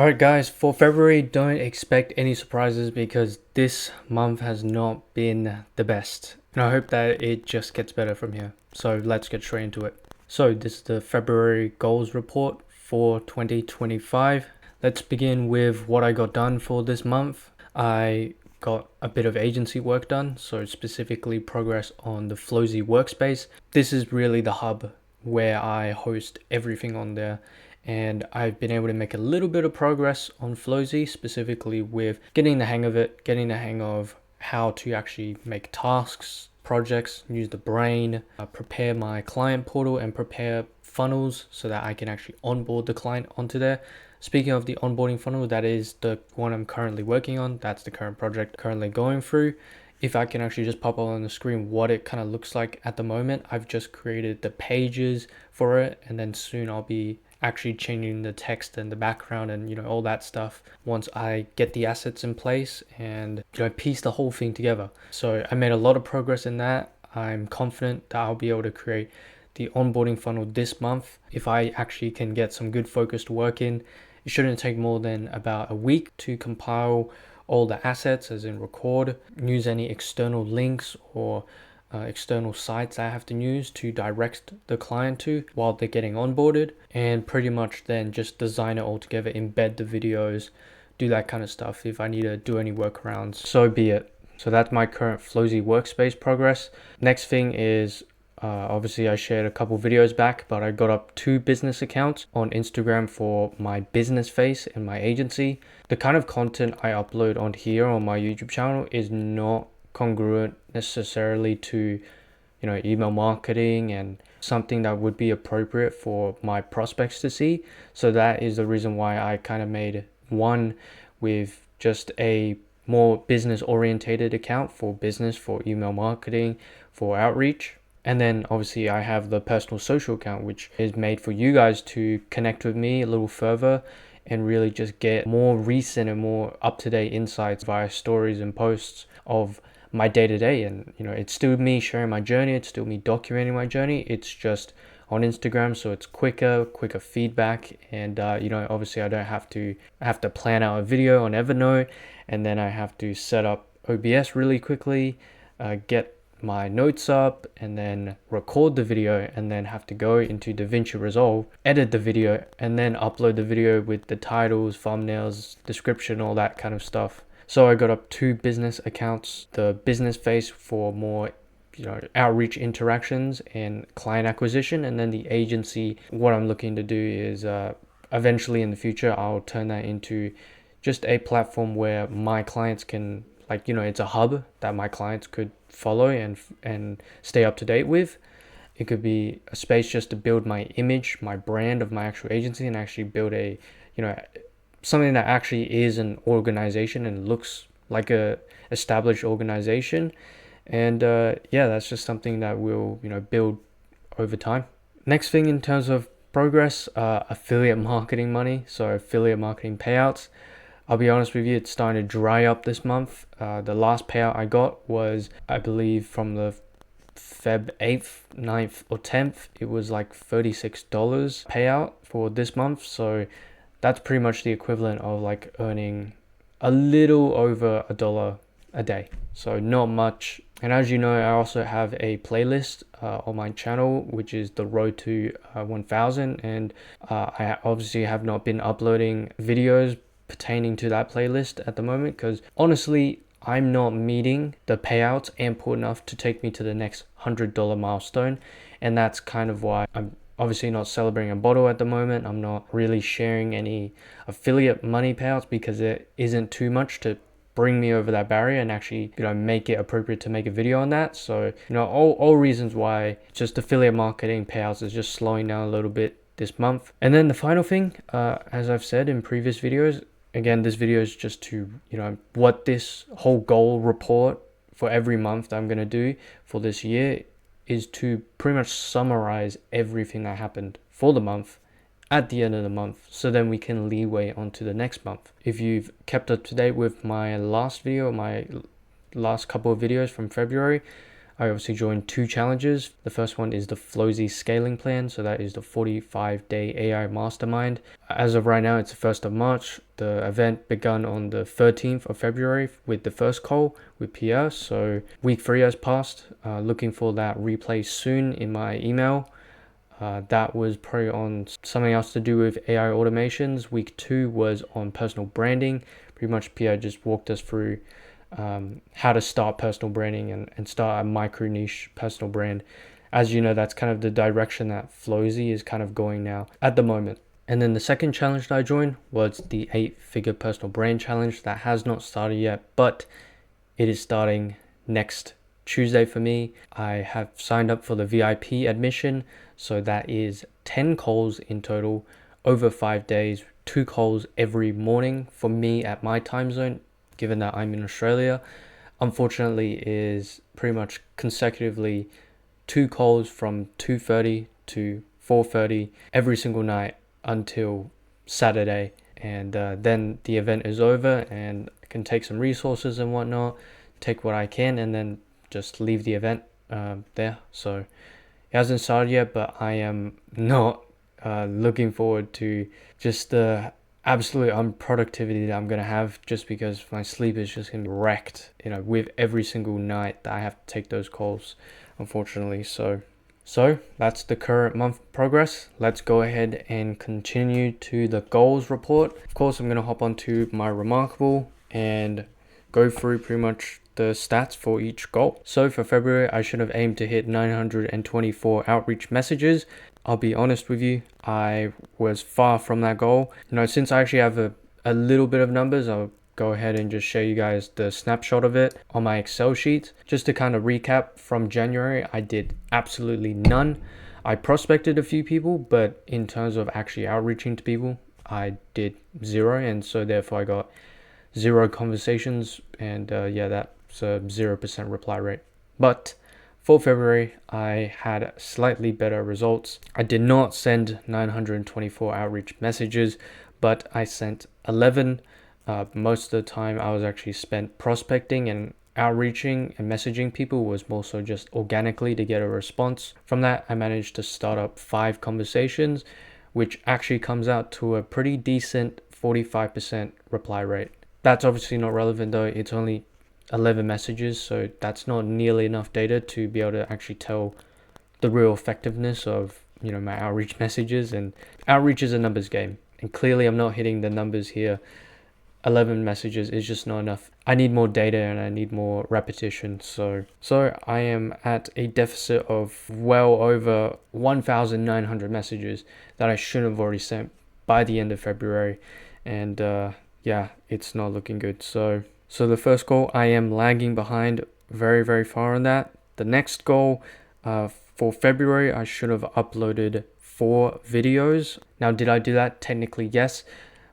Alright guys, for February, don't expect any surprises because this month has not been the best. And I hope that it just gets better from here. So let's get straight into it. So this is the February goals report for 2025. Let's begin with what I got done for this month. I got a bit of agency work done, so specifically progress on the Flowsy workspace. This is really the hub where I host everything on there, and I've been able to make a little bit of progress on Flowsy, specifically with getting the hang of it, getting the hang of how to actually make tasks, projects, use the brain, prepare my client portal and prepare funnels so that I can actually onboard the client onto there. Speaking of the onboarding funnel, that is the one I'm currently working on. That's the current project currently going through. If I can actually just pop up on the screen what it kind of looks like at the moment, I've just created the pages for it, and then soon I'll be actually changing the text and the background and all that stuff once I get the assets in place and piece the whole thing together. So I made a lot of progress in that. I'm confident that I'll be able to create the onboarding funnel this month. If I actually can get some good focused work in, it shouldn't take more than about a week to compile all the assets, as in record, use any external links or external sites I have to use to direct the client to while they're getting onboarded, and pretty much then just design it all together, embed the videos, do that kind of stuff. If I need to do any workarounds, so be it. So that's my current Flowsy workspace progress. Next thing is obviously I shared a couple videos back, but I got up 2 business accounts on Instagram for my business face and my agency. The kind of content I upload on here on my YouTube channel is not congruent necessarily to email marketing and something that would be appropriate for my prospects to see. So that is the reason why I kind of made one with just a more business orientated account for business, for email marketing, for outreach. And then obviously I have the personal social account, which is made for you guys to connect with me a little further and really just get more recent and more up-to-date insights via stories and posts of my day-to-day. And it's still me sharing my journey, it's still me documenting my journey. It's just on Instagram, so it's quicker feedback. And obviously I have to plan out a video on Evernote, and then I have to set up OBS really quickly, get my notes up, and then record the video, and then have to go into DaVinci Resolve, edit the video, and then upload the video with the titles, thumbnails, description, all that kind of stuff. So I got up 2 business accounts, the business face for more outreach interactions and client acquisition, and then the agency, what I'm looking to do is eventually in the future I'll turn that into just a platform where my clients can, it's a hub that my clients could follow and stay up to date with. It could be a space just to build my image, my brand of my actual agency, and actually build a something that actually is an organization and looks like a established organization. And that's just something that we'll build over time. Next thing in terms of progress, affiliate marketing money, so affiliate marketing payouts. I'll be honest with you, it's starting to dry up this month. The last payout I got was, I believe, from the Feb 8th, 9th or 10th. It was like $36 payout for this month. So that's pretty much the equivalent of like earning a little over $1 a day. So not much. And as you know, I also have a playlist on my channel, which is the Road to 1000. And I obviously have not been uploading videos pertaining to that playlist at the moment because honestly I'm not meeting the payouts ample enough to take me to the next $100 milestone. And that's kind of why I'm obviously not celebrating a bottle at the moment. I'm not really sharing any affiliate money payouts because it isn't too much to bring me over that barrier and actually make it appropriate to make a video on that. So all reasons why just affiliate marketing payouts is just slowing down a little bit this month. And then the final thing, as I've said in previous videos, again, this video is just to, what this whole goal report for every month that I'm going to do for this year is to pretty much summarize everything that happened for the month at the end of the month, so then we can leeway onto the next month. If you've kept up to date with my last video, my last couple of videos from February, I obviously joined 2 challenges. The first one is the Flozy Scaling Plan, so that is the 45-day AI Mastermind. As of right now, it's the 1st of March. The event begun on the 13th of February with the first call with Pierre, so week 3 has passed. Looking for that replay soon in my email. That was probably on something else to do with AI automations. Week 2 was on personal branding. Pretty much Pierre just walked us through how to start personal branding and start a micro niche personal brand. As you know, that's kind of the direction that Flozy is kind of going now at the moment. And then the second challenge that I joined was the 8-figure personal brand challenge. That has not started yet, but it is starting next Tuesday for me. I have signed up for the VIP admission, so that is 10 calls in total over 5 days, 2 calls every morning for me at my time zone, given that I'm in Australia. Unfortunately, is pretty much consecutively 2 calls from 2:30 to 4:30 every single night until Saturday, and then the event is over and I can take some resources and whatnot, take what I can, and then just leave the event there. So it hasn't started yet, but I am not looking forward to just the absolute unproductivity that I'm going to have, just because my sleep is just going to be wrecked, with every single night that I have to take those calls, unfortunately. So that's the current month progress. Let's go ahead and continue to the goals report. Of course, I'm going to hop onto my Remarkable and go through pretty much the stats for each goal. So for February, I should have aimed to hit 924 outreach messages. I'll be honest with you, I was far from that goal. Since I actually have a little bit of numbers, I'll go ahead and just show you guys the snapshot of it on my Excel sheet. Just to kind of recap, from January, I did absolutely none. I prospected a few people, but in terms of actually outreaching to people, I did 0. And so therefore I got 0 conversations, and that's a 0% reply rate. But for February, I had slightly better results. I did not send 924 outreach messages, but I sent 11. Most of the time I was actually spent prospecting, and outreaching and messaging people was more so just organically to get a response. From that, I managed to start up 5 conversations, which actually comes out to a pretty decent 45% reply rate. That's obviously not relevant though. It's only 11 messages, so that's not nearly enough data to be able to actually tell the real effectiveness of my outreach messages. And outreach is a numbers game, and clearly I'm not hitting the numbers here. 11 messages is just not enough. I need more data and I need more repetition. So I am at a deficit of well over 1,900 messages that I should have already sent by the end of February, and it's not looking good. So the first goal, I am lagging behind very, very far on that. The next goal, for February, I should have uploaded 4 videos. Now, did I do that? Technically, yes,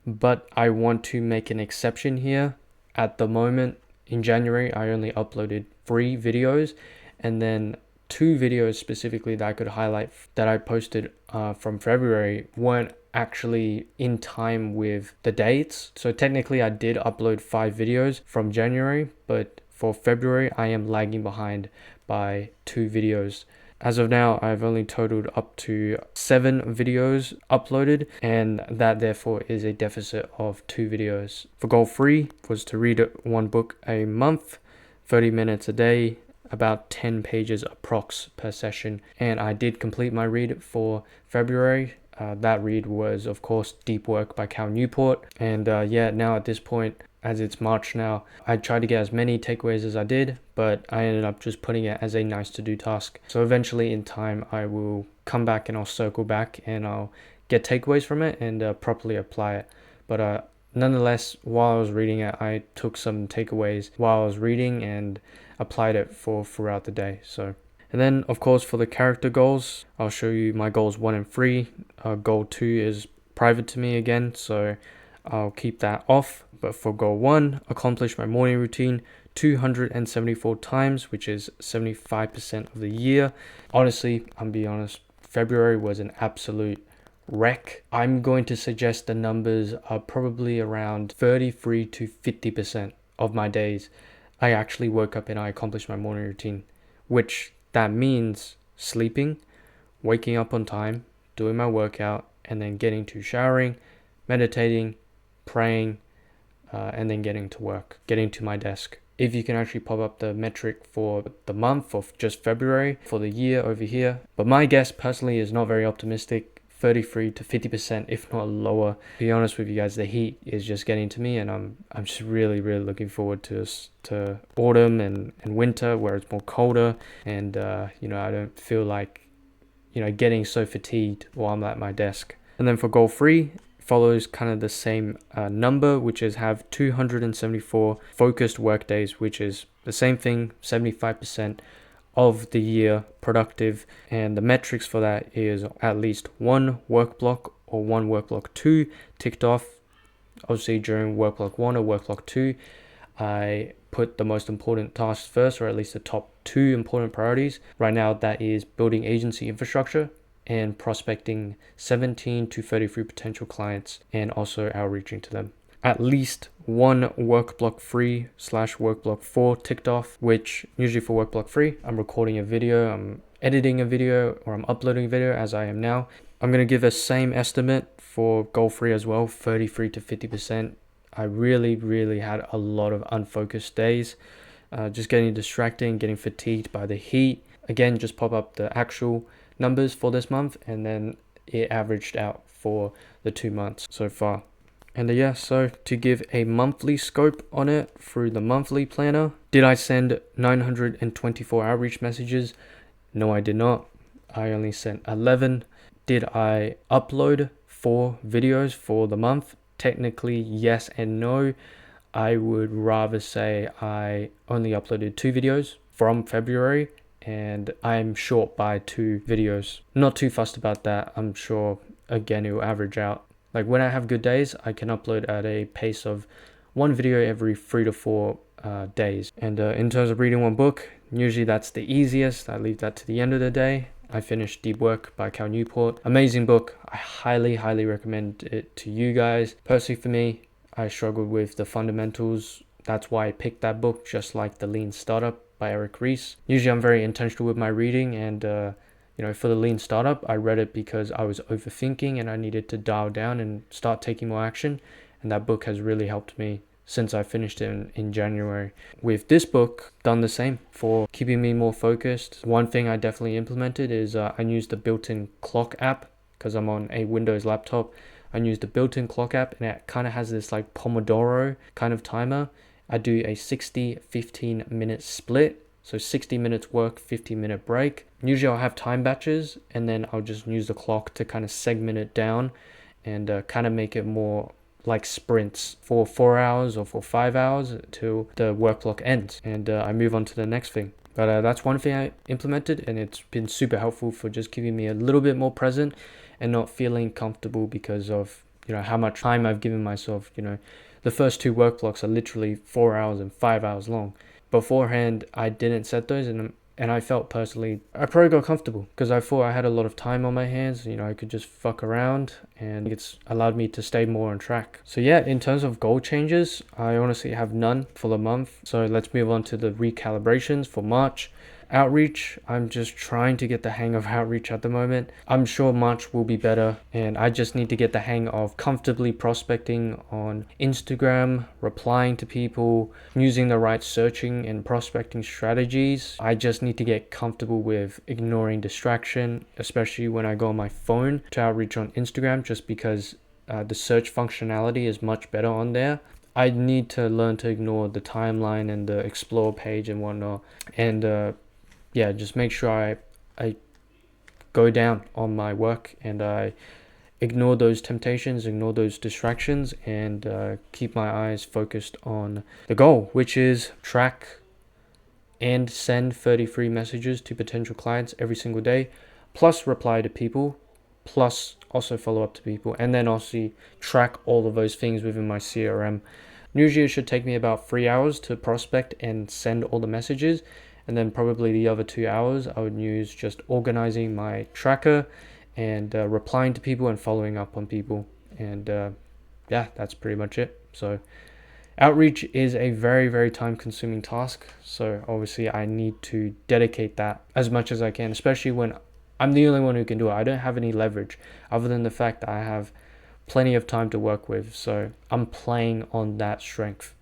but I want to make an exception here. At the moment, in January, I only uploaded 3 videos, and then 2 videos specifically that I could highlight that I posted from February weren't actually in time with the dates. So technically I did upload 5 videos from January, but for February I am lagging behind by 2 videos. As of now, I've only totaled up to 7 videos uploaded, and that therefore is a deficit of 2 videos. For goal 3 was to read 1 book a month, 30 minutes a day, about 10 pages approx per session, and I did complete my read for February. That read was, of course, Deep Work by Cal Newport. And now at this point, as it's March now, I tried to get as many takeaways as I did, but I ended up just putting it as a nice to do task. So eventually in time, I will come back and I'll circle back and I'll get takeaways from it and properly apply it. But nonetheless, while I was reading it, I took some takeaways while I was reading and applied it throughout the day. And then, of course, for the character goals, I'll show you my goals 1 and 3. Goal 2 is private to me again, so I'll keep that off. But for goal 1, accomplish my morning routine 274 times, which is 75% of the year. Honestly, I'm being honest, February was an absolute wreck. I'm going to suggest the numbers are probably around 33 to 50% of my days I actually woke up and I accomplished my morning routine, which that means sleeping, waking up on time, doing my workout, and then getting to showering, meditating, praying, and then getting to work, getting to my desk. If you can actually pop up the metric for the month of just February, for the year over here. But my guess personally is not very optimistic. 33 to 50%, if not lower. To be honest with you guys, the heat is just getting to me, and I'm just really looking forward to autumn and winter, where it's more colder, and I don't feel like getting so fatigued while I'm at my desk. And then for goal 3, follows kind of the same number, which is have 274 focused work days, which is the same thing, 75% of the year productive. And the metrics for that is at least 1 work block or 1 work block 2 ticked off. Obviously during work block 1 or work block 2, I put the most important tasks first, or at least the top 2 important priorities. Right now that is building agency infrastructure and prospecting 17 to 33 potential clients, and also outreaching to them. At least 1 work block 3/work block 4 ticked off, which usually for work block 3, I'm recording a video, I'm editing a video, or I'm uploading a video, as I am now. I'm going to give a same estimate for goal 3 as well, 33 to 50%. I really had a lot of unfocused days, just getting distracted, getting fatigued by the heat. Again, just pop up the actual numbers for this month, and then it averaged out for the 2 months so far. And so to give a monthly scope on it through the monthly planner, did I send 924 outreach messages? No, I did not. I only sent 11. Did I upload 4 videos for the month? Technically yes and no. I would rather say I only uploaded 2 videos from February, and I'm short by 2 videos. Not too fussed about that. I'm sure again it will average out. Like when I have good days, I can upload at a pace of 1 video every 3 to 4 days. And in terms of reading 1 book, usually that's the easiest. I leave that to the end of the day. I finished Deep Work by Cal Newport. Amazing book. I highly recommend it to you guys. Personally for me, I struggled with the fundamentals. That's why I picked that book, just like The Lean Startup by Eric Ries. Usually I'm very intentional with my reading, and for the Lean Startup, I read it because I was overthinking and I needed to dial down and start taking more action, and that book has really helped me since I finished it in January. With this book, done the same for keeping me more focused. One thing I definitely implemented is I used the built-in clock app, because I'm on a Windows laptop. I used the built-in clock app, and it kind of has this like Pomodoro kind of timer. I do a 60-15 minute split. So 60 minutes work, 15-minute break. Usually I'll have time batches, and then I'll just use the clock to kind of segment it down and kind of make it more like sprints for 4 hours or for 5 hours till the work block ends, and I move on to the next thing. But that's one thing I implemented, and it's been super helpful for just keeping me a little bit more present and not feeling comfortable because of how much time I've given myself. The first 2 work blocks are literally 4 hours and 5 hours long. Beforehand, I didn't set those, and I felt personally, I probably got comfortable because I thought I had a lot of time on my hands. I could just fuck around, and it's allowed me to stay more on track. So yeah, in terms of goal changes, I honestly have none for the month. So let's move on to the recalibrations for March. Outreach, I'm just trying to get the hang of outreach at the moment. I'm sure March will be better, and I just need to get the hang of comfortably prospecting on Instagram, replying to people, using the right searching and prospecting strategies. I just need to get comfortable with ignoring distraction, especially when I go on my phone to outreach on Instagram, just because the search functionality is much better on there. I need to learn to ignore the timeline and the explore page and whatnot, and just make sure I go down on my work, and I ignore those temptations, ignore those distractions, and keep my eyes focused on the goal, which is track and send 33 messages to potential clients every single day, plus reply to people, plus also follow up to people, and then also track all of those things within my CRM. Usually it should take me about 3 hours to prospect and send all the messages. And then probably the other 2 hours I would use just organizing my tracker and replying to people and following up on people. And that's pretty much it. So Outreach is a very, very time consuming task. So obviously I need to dedicate that as much as I can, especially when I'm the only one who can do it. I don't have any leverage other than the fact that I have plenty of time to work with. So I'm playing on that strength.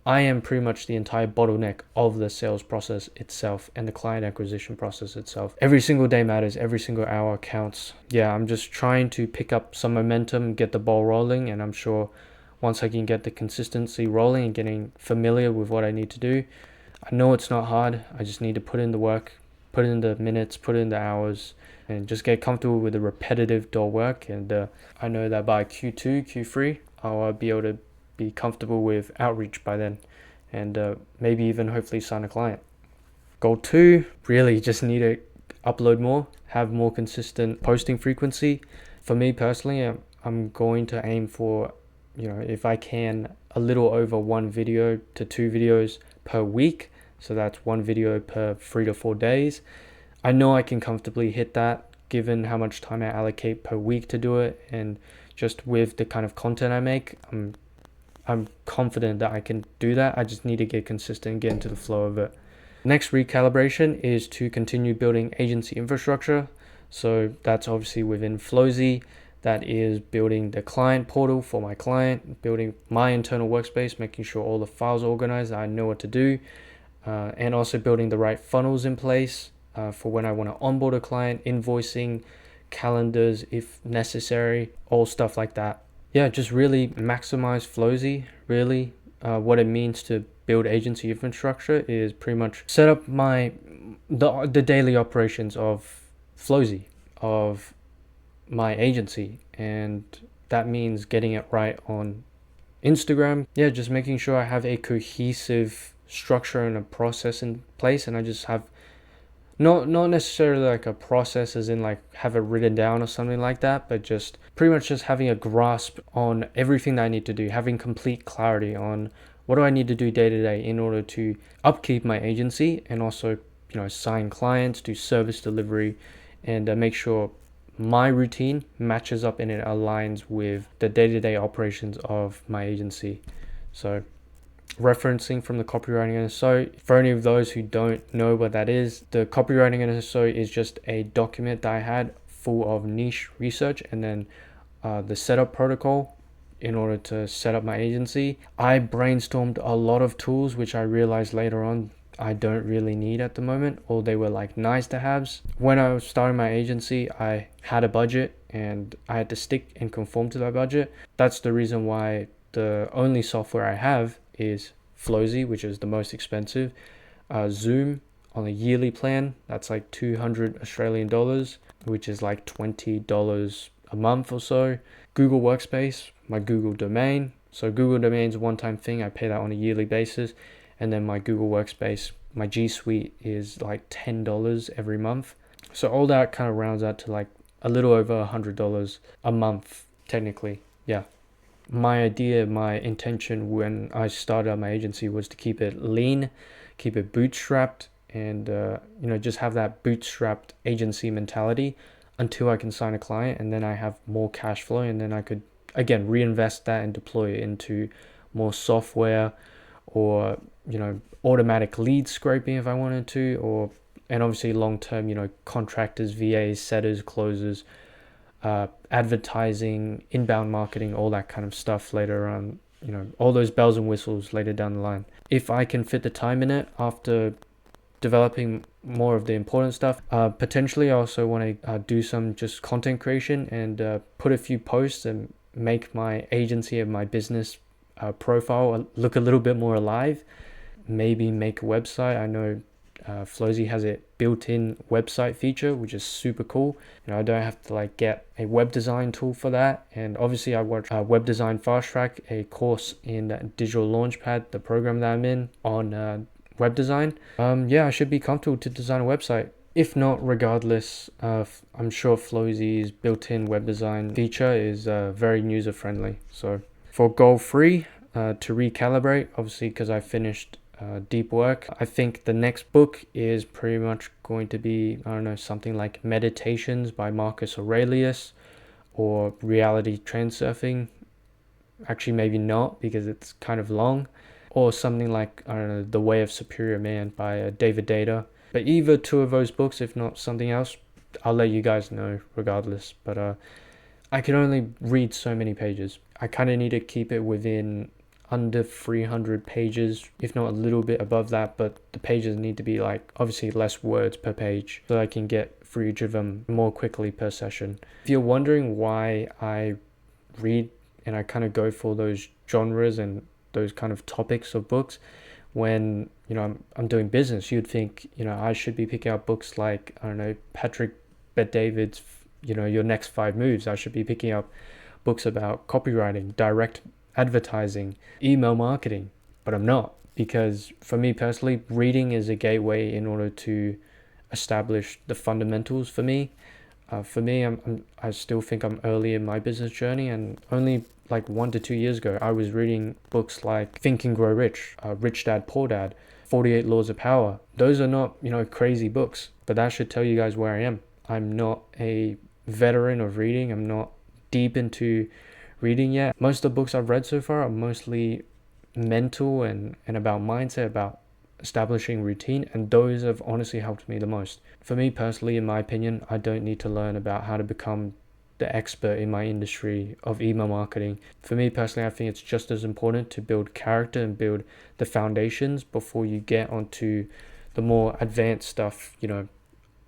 I am pretty much the entire bottleneck of the sales process itself and the client acquisition process itself. Every single day matters, every single hour counts. Yeah, I'm just trying to pick up some momentum, get the ball rolling, and I'm sure once I can get the consistency rolling and getting familiar with what I need to do, I know it's not hard. I just need to put in the work, put in the minutes, put in the hours, and just get comfortable with the repetitive door work. And I know that by Q2, Q3, I'll be able to be comfortable with outreach by then, and maybe even hopefully sign a client. Goal 2, really just need to upload more, have more consistent posting frequency. For me personally, I'm going to aim for, if I can, a little over 1 video to 2 videos per week. So that's 1 video per 3 to 4 days. I know I can comfortably hit that given how much time I allocate per week to do it, and just with the kind of content I make, I'm confident that I can do that. I just need to get consistent and get into the flow of it. Next recalibration is to continue building agency infrastructure. So that's obviously within Flowsy. That is building the client portal for my client, building my internal workspace, making sure all the files are organized, I know what to do, and also building the right funnels in place for when I want to onboard a client, invoicing, calendars if necessary, all stuff like that. Yeah, just really maximize Flowsy. Really, what it means to build agency infrastructure is pretty much set up the daily operations of Flowsy, of my agency, and that means getting it right on Instagram. Yeah, just making sure I have a cohesive structure and a process in place, and I just have not necessarily like a process as in like have it written down or something like that, but just pretty much just having a grasp on everything that I need to do, having complete clarity on what do I need to do day to day in order to upkeep my agency, and also sign clients, do service delivery, and make sure my routine matches up and it aligns with the day-to-day operations of my agency. So referencing from the Copywriting NSO, for any of those who don't know what that is, the Copywriting NSO is just a document that I had full of niche research, and then the setup protocol in order to set up my agency. I brainstormed a lot of tools which I realized later on I don't really need at the moment, or they were like nice to haves. When I was starting my agency, I had a budget and I had to stick and conform to that budget. That's the reason why the only software I have is Flowsy, which is the most expensive. Zoom on a yearly plan, that's like 200 Australian dollars, which is like $20 a month or so. Google Workspace, my Google domain. So Google domain is a one-time thing. I pay that on a yearly basis. And then my Google Workspace, my G Suite is like $10 every month. So all that kind of rounds out to like a little over $100 a month, technically. Yeah. My idea, my intention when I started up my agency was to keep it lean, keep it bootstrapped, and just have that bootstrapped agency mentality until I can sign a client, and then I have more cash flow, and then I could again reinvest that and deploy it into more software, or automatic lead scraping if I wanted to, and obviously long term, contractors, VAs, setters, closers, advertising, inbound marketing, all that kind of stuff later on, all those bells and whistles later down the line. If I can fit the time in it after developing more of the important stuff, potentially I also want to do some just content creation and put a few posts and make my agency and my business profile look a little bit more alive. Maybe make a website. I know Flowsy has a built-in website feature, which is super cool. I don't have to like get a web design tool for that. And obviously I watch Web Design Fast Track, a course in Digital Launchpad, the program that I'm in, on web design. I should be comfortable to design a website. If not, regardless, I'm sure Flowsy's built-in web design feature is very user-friendly. So for goal 3, to recalibrate, obviously because I finished deep work, I think the next book is pretty much going to be, something like Meditations by Marcus Aurelius, or Reality Transurfing. Actually, maybe not because it's kind of long. Or something like, I don't know, The Way of Superior Man by David Data. But either two of those books, if not something else, I'll let you guys know regardless. But I can only read so many pages. I kind of need to keep it within under 300 pages, if not a little bit above that, but the pages need to be like obviously less words per page so I can get through each of them more quickly per session. If you're wondering why I read and I kind of go for those genres and those kind of topics of books when, you know, I'm doing business, you'd think, you know, I should be picking up books like, I don't know, Patrick Bet-David's, you know, Your Next 5 Moves. I should be picking up books about copywriting, direct advertising, email marketing, but I'm not, because for me personally, reading is a gateway in order to establish the fundamentals for me. I still think I'm early in my business journey, and only like 1 to 2 years ago, I was reading books like Think and Grow Rich, Rich Dad Poor Dad, 48 Laws of Power. Those are not, you know, crazy books, but that should tell you guys where I am. I'm not a veteran of reading. I'm not deep into reading yet. Most of the books I've read so far are mostly mental and about mindset, about establishing routine, and those have honestly helped me the most. For me personally, in my opinion, I don't need to learn about how to become the expert in my industry of email marketing. For me personally, I think it's just as important to build character and build the foundations before you get onto the more advanced stuff, you know,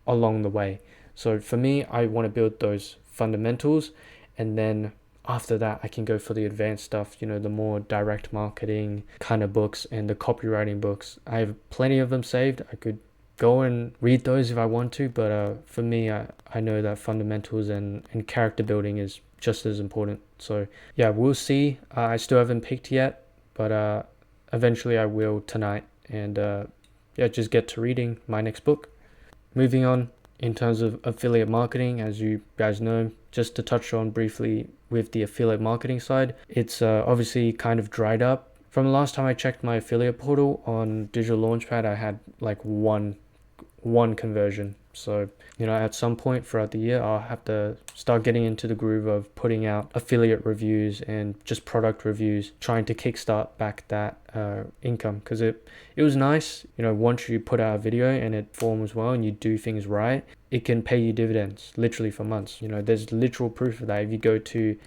along the way. So for me, I want to build those fundamentals, and then after that I can go for the advanced stuff, you know, the more direct marketing kind of books and the copywriting books. I have plenty of them saved. I could go and read those if I want to, but for me, I know that fundamentals and character building is just as important. So yeah, we'll see. I still haven't picked yet, but eventually I will tonight, and yeah, just get to reading my next book. Moving on, in terms of affiliate marketing, as you guys know, just to touch on briefly with the affiliate marketing side, it's obviously kind of dried up. From the last time I checked my affiliate portal on Digital Launchpad, I had like one conversion. So, you know, at some point throughout the year, I'll have to start getting into the groove of putting out affiliate reviews and just product reviews, trying to kickstart back that income, because it was nice, you know, once you put out a video and it performs well and you do things right, it can pay you dividends literally for months. You know, there's literal proof of that. If you go to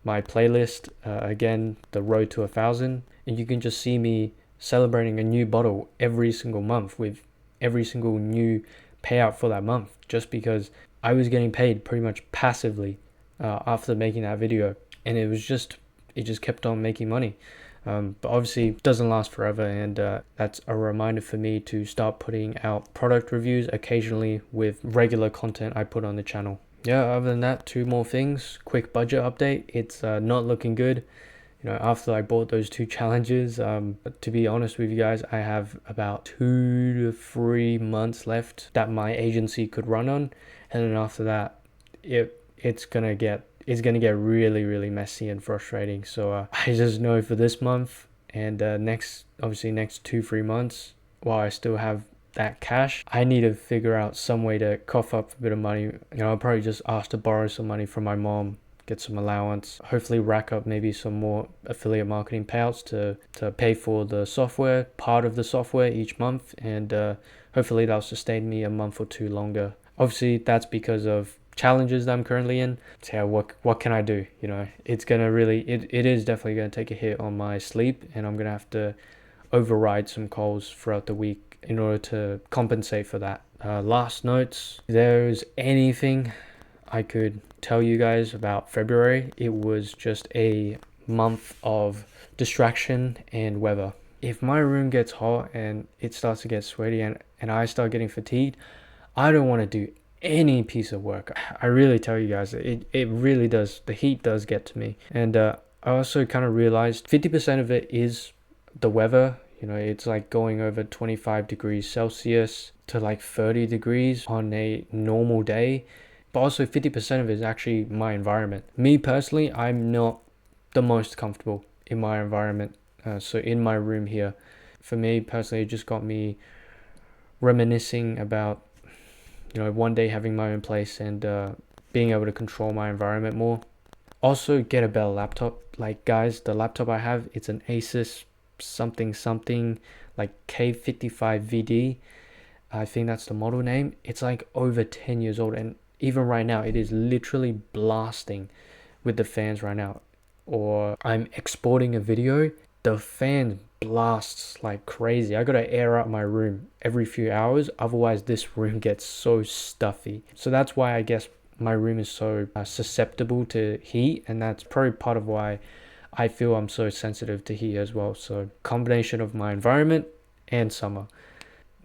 my playlist, again, The Road to 1,000, and you can just see me celebrating a new bottle every single month with every single new payout for that month, just because I was getting paid pretty much passively after making that video, and it just kept on making money. But obviously it doesn't last forever, and that's a reminder for me to start putting out product reviews occasionally with regular content I put on the channel. Yeah, other than that, 2 more things. Quick budget update. It's not looking good. You know, after I bought those 2 challenges, to be honest with you guys, I have about 2 to 3 months left that my agency could run on, and then after that, it's gonna get really messy and frustrating. So I just know for this month and next 2-3 months, while I still have that cash, I need to figure out some way to cough up a bit of money. You know, I'll probably just ask to borrow some money from my mom, get some allowance, hopefully rack up maybe some more affiliate marketing payouts to pay for the software, part of the software each month, and hopefully that'll sustain me a month or 2 longer. Obviously that's because of challenges that I'm currently in. So yeah, what can I do? You know, it's gonna really, it is definitely gonna take a hit on my sleep, and I'm gonna have to override some calls throughout the week in order to compensate for that. Last notes, if there's anything I could tell you guys about February, it was just a month of distraction and weather. If my room gets hot and it starts to get sweaty and I start getting fatigued, I don't want to do any piece of work. I really tell you guys, it really does, the heat does get to me. And I also kind of realized 50% of it is the weather. You know, it's like going over 25 degrees Celsius to like 30 degrees on a normal day. But also 50% of it is actually my environment. Me personally, I'm not the most comfortable in my environment. So in my room here, for me personally, it just got me reminiscing about, you know, one day having my own place and being able to control my environment more. Also get a better laptop. Like guys, the laptop I have, it's an Asus something something like K55 VD. I think that's the model name. It's like over 10 years old, and even right now it is literally blasting with the fans right now. Or I'm exporting a video, the fan blasts like crazy. I gotta air out my room every few hours, otherwise this room gets so stuffy. So that's why I guess my room is so susceptible to heat, and that's probably part of why I feel I'm so sensitive to heat as well. So combination of my environment and summer.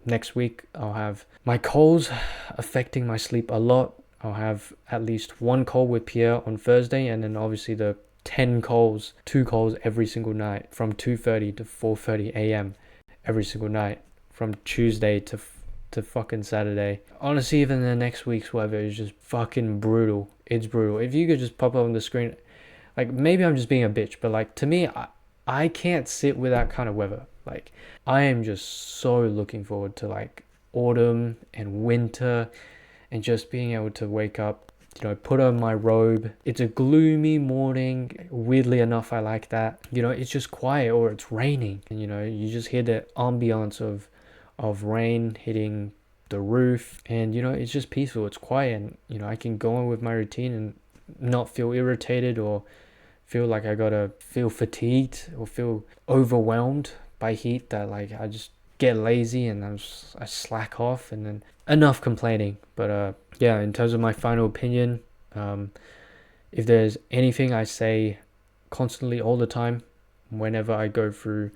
Next week I'll have my colds affecting my sleep a lot. I'll have at least one cold with Pierre on Thursday, and then obviously the 2 colds every single night from 2:30 to 4:30 a.m. every single night from Tuesday to fucking Saturday. Honestly, even the next week's weather is just fucking brutal. It's brutal. If you could just pop up on the screen, like maybe I'm just being a bitch, but like to me, I can't sit with that kind of weather. Like I am just so looking forward to like autumn and winter and just being able to wake up, you know, put on my robe. It's a gloomy morning. Weirdly enough, I like that. You know, it's just quiet or it's raining. And, you know, you just hear the ambiance of rain hitting the roof. And, you know, it's just peaceful. It's quiet. And, you know, I can go on with my routine and not feel irritated or feel like I gotta feel fatigued or feel overwhelmed by heat, that like I just get lazy and I slack off. And then enough complaining. But yeah, in terms of my final opinion, if there's anything I say constantly all the time whenever I go through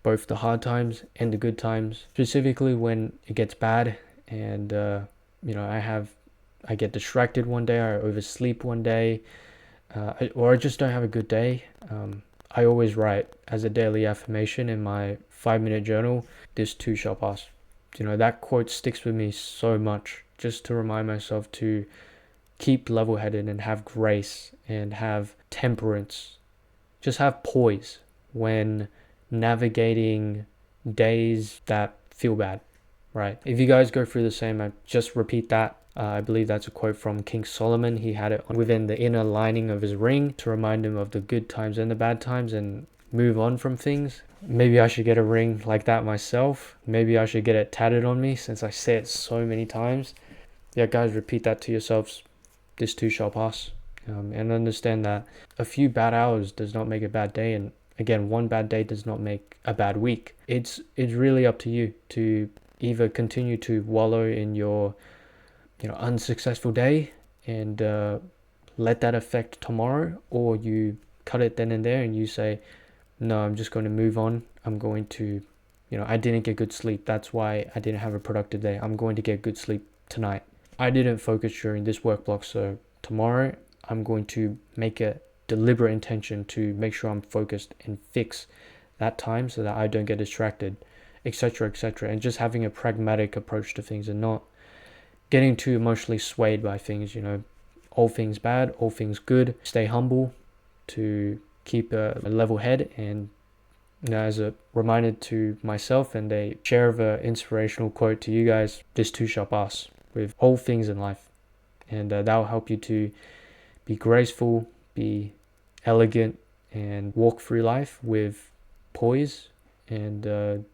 both the hard times and the good times, specifically when it gets bad and you know, I get distracted one day, I oversleep one day, or I just don't have a good day, I always write as a daily affirmation in my 5-minute journal, "This too shall pass." You know, that quote sticks with me so much, just to remind myself to keep level-headed and have grace and have temperance. Just have poise when navigating days that feel bad, right? If you guys go through the same, I just repeat that. I believe that's a quote from King Solomon. He had it within the inner lining of his ring to remind him of the good times and the bad times and move on from things. Maybe I should get a ring like that myself. Maybe I should get it tatted on me since I say it so many times. Yeah, guys, repeat that to yourselves. This too shall pass. And understand that a few bad hours does not make a bad day. And again, one bad day does not make a bad week. It's really up to you to either continue to wallow in your, you know, unsuccessful day and let that affect tomorrow, or you cut it then and there and you say, no, I'm just going to move on. I'm going to, you know, I didn't get good sleep. That's why I didn't have a productive day. I'm going to get good sleep tonight. I didn't focus during this work block, so tomorrow I'm going to make a deliberate intention to make sure I'm focused and fix that time so that I don't get distracted, etc., etc. And just having a pragmatic approach to things and not getting too emotionally swayed by things, you know, all things bad, all things good. Stay humble to keep a level head. And, you know, as a reminder to myself and a share of an inspirational quote to you guys, this too shall pass with all things in life. And that will help you to be graceful, be elegant, and walk through life with poise and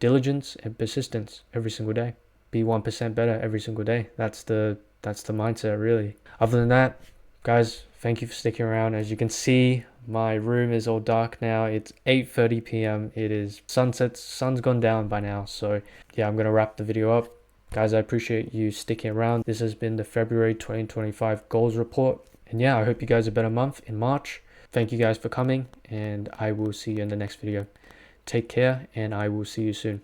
diligence and persistence every single day. Be 1% better every single day. That's the mindset, really. Other than that, guys, thank you for sticking around. As you can see, my room is all dark now. It's 8:30 p.m. It is sunset. Sun's gone down by now. So yeah, I'm gonna wrap the video up. Guys, I appreciate you sticking around. This has been the February 2025 goals report. And yeah, I hope you guys have a better month in March. Thank you guys for coming, and I will see you in the next video. Take care, and I will see you soon.